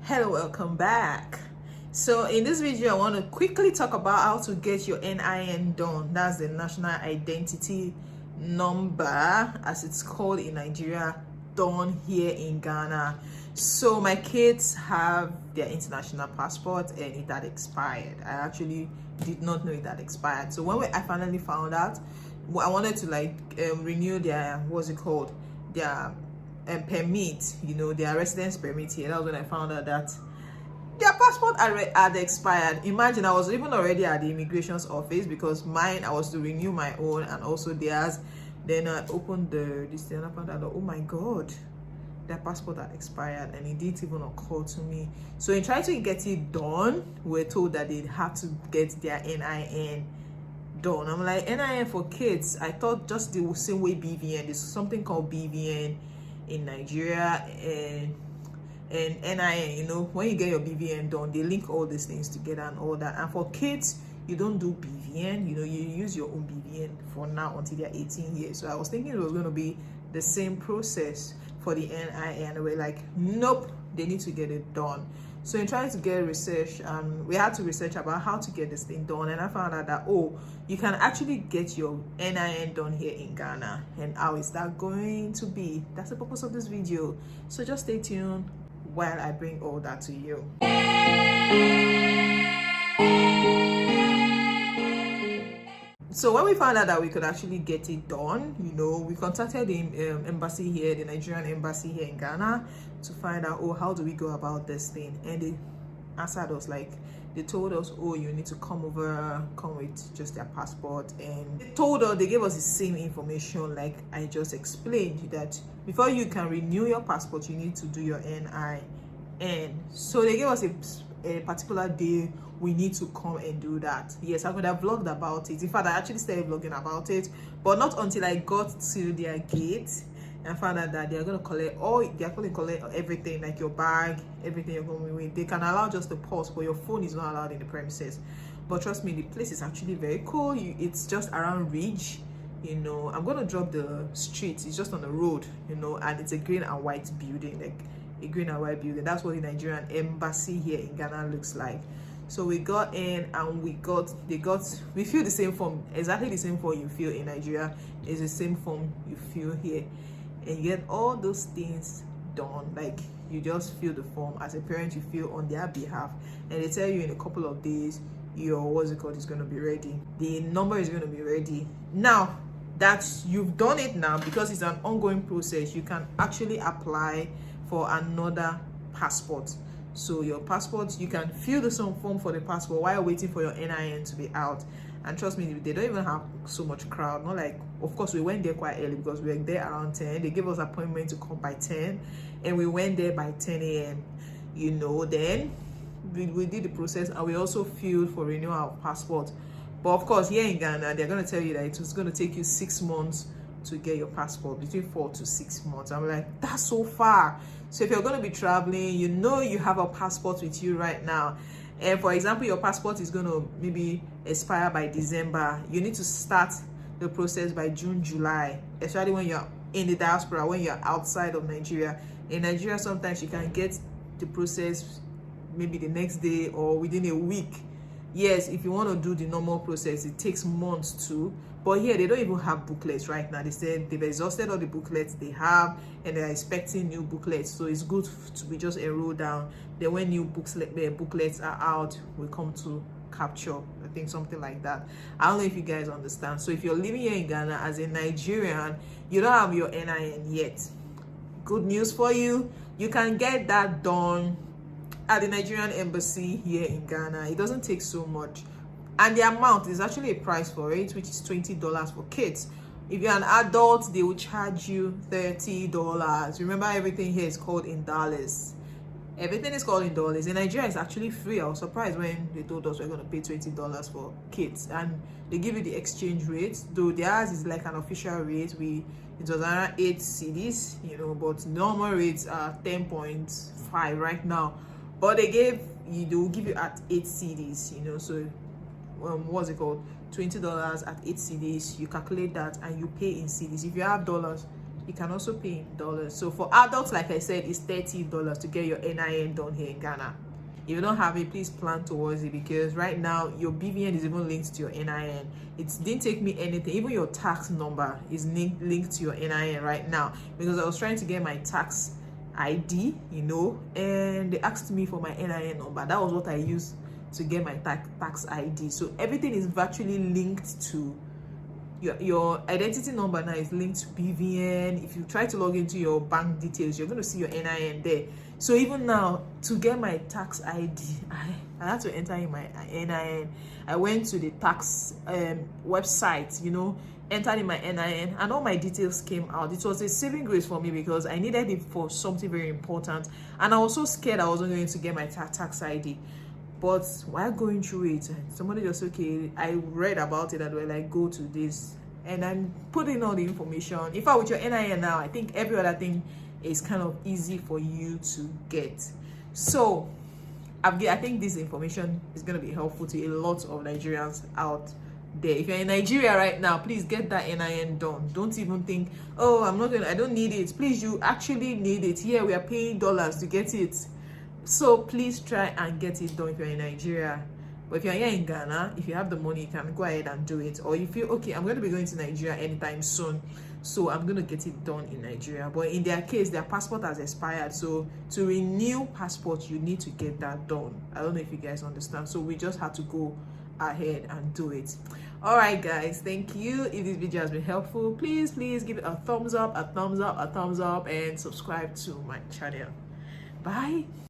Hello, welcome back. So in this video I want to quickly talk about how to get your NIN done. That's the national identity number, as it's called in Nigeria, done here in Ghana. So my kids have their international passport and it had expired. I actually did not know it had expired. So when I finally found out, I wanted to renew their their permit, their residence permit here. That was when I found out that their passport had expired. Imagine, I was even already at the immigration's office because mine, I was to renew my own and also theirs. Then I opened this thing and I found out, oh my god, their passport had expired, and it didn't even occur to me. So in trying to get it done, we're told that they'd have to get their NIN done. I'm like, NIN for kids? I thought just the same way BVN. There's something called BVN in Nigeria and NIN. When you get your BVN done, they link all these things together and all that. And for kids, you don't do BVN. You use your own BVN for now until they're 18 years. So I was thinking it was going to be the same process for the NIN. We're like, nope, they need to get it done. So in trying to get research, we had to research about how to get this thing done, and I found out that, you can actually get your NIN done here in Ghana. And how is that going to be? That's the purpose of this video. So just stay tuned while I bring all that to you. So when we found out that we could actually get it done, we contacted the embassy here, the Nigerian embassy here in Ghana, to find out, how do we go about this thing? And they answered us, they told us, you need to come with just their passport. And they gave us the same information like I just explained, that before you can renew your passport, you need to do your NIN. So they gave us a particular day we need to come and do that. Yes, I could have vlogged about it. In fact, I actually started vlogging about it, but not until I got to their gate and found out that they're going to collect everything, like your bag, everything you're going with. They can allow just the purse, but your phone is not allowed in the premises. But trust me, the place is actually very cool. It's just around Ridge. I'm going to drop the street. It's just on the road, and it's a green and white building, a green and white building. That's what the Nigerian embassy here in Ghana looks like. So we got in and we filled the same form, exactly the same form you fill in Nigeria is the same form you fill here, and you get all those things done. Like, you just fill the form as a parent, you fill on their behalf, and they tell you in a couple of days your is going to be ready. The number is going to be ready. Now that you've done it, now because it's an ongoing process, you can actually apply for another passport. So your passport, you can fill the same form for the passport while waiting for your NIN to be out. And trust me, they don't even have so much crowd. Not like, of course, we went there quite early because we were there around 10. They gave us an appointment to come by 10, and we went there by 10 a.m. Then we did the process, and we also filled for renewal of passport. But of course, here in Ghana, they're going to tell you that it was going to take you 6 months to get your passport, between 4 to 6 months. I'm like, that's so far. So if you're going to be traveling, you have a passport with you right now, and for example, your passport is going to maybe expire by December, you need to start the process by June, July, especially when you're in the diaspora, when you're outside of Nigeria. In Nigeria, sometimes you can get the process maybe the next day or within a week. Yes, if you want to do the normal process, it takes months too. But here, they don't even have booklets right now. They said they've exhausted all the booklets they have, and they're expecting new booklets. So it's good to be just enrolled down. Then when new booklets are out, we come to capture. I think something like that. I don't know if you guys understand. So if you're living here in Ghana as a Nigerian, you don't have your NIN yet. Good news for you. You can get that done at the Nigerian embassy here in Ghana. It doesn't take so much, and the amount is actually a price for it, which is $20 for kids. If you're an adult, they will charge you $30. Remember, everything here is called in dollars. Everything is called in dollars. In Nigeria, it's actually free. I was surprised when they told us we're going to pay $20 for kids, and they give you the exchange rate, though theirs is like an official rate. It was around 8 cedis, but normal rates are 10.5 right now. But they will give you at 8 cedis, so $20 at 8 cedis. You calculate that and you pay in cedis. If you have dollars, you can also pay in dollars. So for adults, like I said, it's $30 to get your NIN done here in Ghana. If you don't have it, please plan towards it, because right now your BVN is even linked to your NIN. It didn't take me anything. Even your tax number is linked to your NIN right now, because I was trying to get my tax ID, you know, and they asked me for my NIN number. That was what I used to get my tax ID. So everything is virtually linked to your identity number. Now is linked to BVN. If you try to log into your bank details, you're going to see your NIN there. So even now, to get my tax ID, I had to enter in my NIN. I went to the tax website, you know, entered in my NIN, and all my details came out. It was a saving grace for me, because I needed it for something very important, and I was so scared I wasn't going to get my tax ID. But while going through it, somebody just, okay, I read about it and we're like, go to this, and I'm putting all the information. In fact, with your NIN now, I think every other thing is kind of easy for you to get. So I think this information is going to be helpful to a lot of Nigerians out there. If you're in Nigeria right now, please get that NIN done. Don't even think, oh, I don't need it. Please, you actually need it. Here we are paying dollars to get it. So please try and get it done if you're in Nigeria. But if you're here in Ghana, if you have the money, you can go ahead and do it. Or you feel, okay, I'm going to be going to Nigeria anytime soon, so I'm going to get it done in Nigeria. But in their case, their passport has expired. So to renew passport, you need to get that done. I don't know if you guys understand. So we just have to go ahead and do it. All right, guys, thank you. If this video has been helpful, please give it a thumbs up, and subscribe to my channel. Bye.